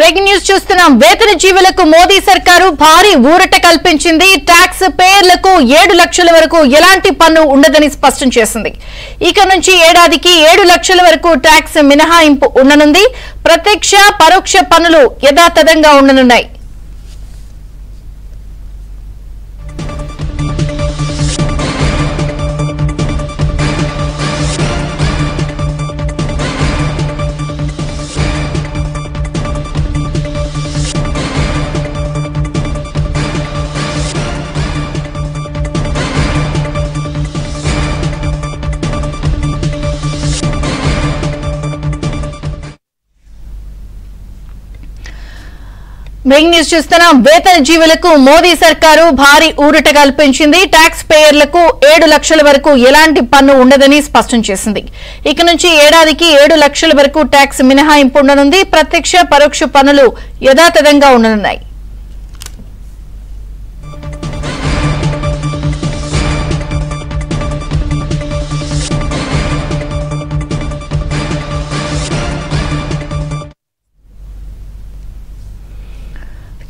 Breaking news చూస్తున్నాం. వేతన జీవులకు మోదీ సర్కారు భారీ ఊరట కల్పించింది. ట్యాక్స్ పేయర్లకు 7 లక్షల వరకు ఎలాంటి పన్ను ఉండదని స్పష్టం చేసింది. ఇక నుంచి ఏడాదికి 7 లక్షల వరకు ట్యాక్స్ మినహాయింపు ఉండనుంది. ప్రత్యక్ష పరోక్ష పన్నులు యథాతథంగా ఉండనున్నాయి. బ్రేకింగ్ న్యూస్ చూస్తున్నాం. వేతన జీవులకు మోదీ సర్కారు భారీ ఊరట కల్పించింది. ట్యాక్స్ పేయర్లకు 7 లక్షల వరకు ఎలాంటి పన్ను ఉండదని స్పష్టం చేసింది. ఇక నుంచి ఏడాదికి 7 లక్షల వరకు ట్యాక్స్ మినహాయింపు ఉండనుంది. ప్రత్యక్ష పరోక్ష పన్నులు యథాతథంగా ఉండనున్నాయి.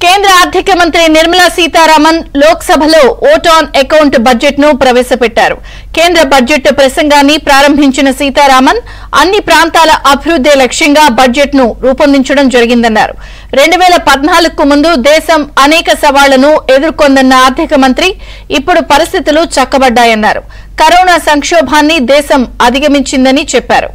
కేంద్ర ఆర్థిక మంత్రి నిర్మలా సీతారామన్ లోక్సభలో ఓట్ ఆన్ అకౌంట్ బడ్జెట్ ను ప్రవేశపెట్టారు. కేంద్ర బడ్జెట్ ప్రసంగాన్ని ప్రారంభించిన సీతారామన్ అన్ని ప్రాంతాల అభివృద్ధి లక్ష్యంగా బడ్జెట్ ను రూపొందించడం జరిగిందన్నారు. 2014కు ముందు దేశం అనేక సవాళ్లను ఎదుర్కొందన్న ఆర్థిక మంత్రి ఇప్పుడు పరిస్థితులు చక్కబడ్డాయన్నారు. కరోనా సంక్షోభాన్ని దేశం అధిగమించిందని చెప్పారు.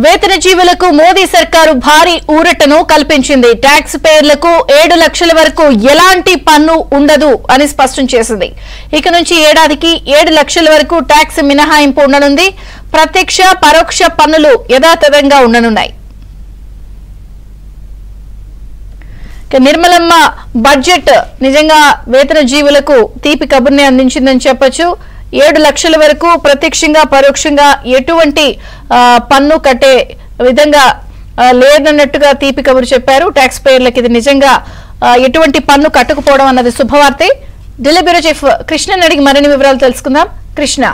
వేతన జీవులకు మోదీ సర్కారు భారీ ఊరటను కల్పించింది. ట్యాక్స్ పేయర్లకు 7 లక్షల వరకు ఎలాంటి పన్ను ఉండదు అని స్పష్టం చేసింది. ఇక నుంచి ఏడాదికి 7 లక్షల వరకు ట్యాక్స్ మినహాయింపు ఉండనుంది. ప్రత్యక్ష పరోక్ష పన్నులు యథాతథంగా ఉండనున్నాయి. నిర్మలమ్మ బడ్జెట్ నిజంగా వేతన జీవులకు తీపి కబుర్ని అందించిందని చెప్పొచ్చు. 7 లక్షల వరకు ప్రత్యక్షంగా పరోక్షంగా ఎటువంటి పన్ను కట్టే విధంగా లేదన్నట్టుగా తీపి కబురు చెప్పారు. ట్యాక్స్ పేయర్లకు ఇది నిజంగా ఎటువంటి పన్ను కట్టకపోవడం అన్నది శుభవార్తే. ఢిల్లీ బ్యూరో చీఫ్ కృష్ణని అడిగి మరిన్ని వివరాలు తెలుసుకుందాం. కృష్ణ,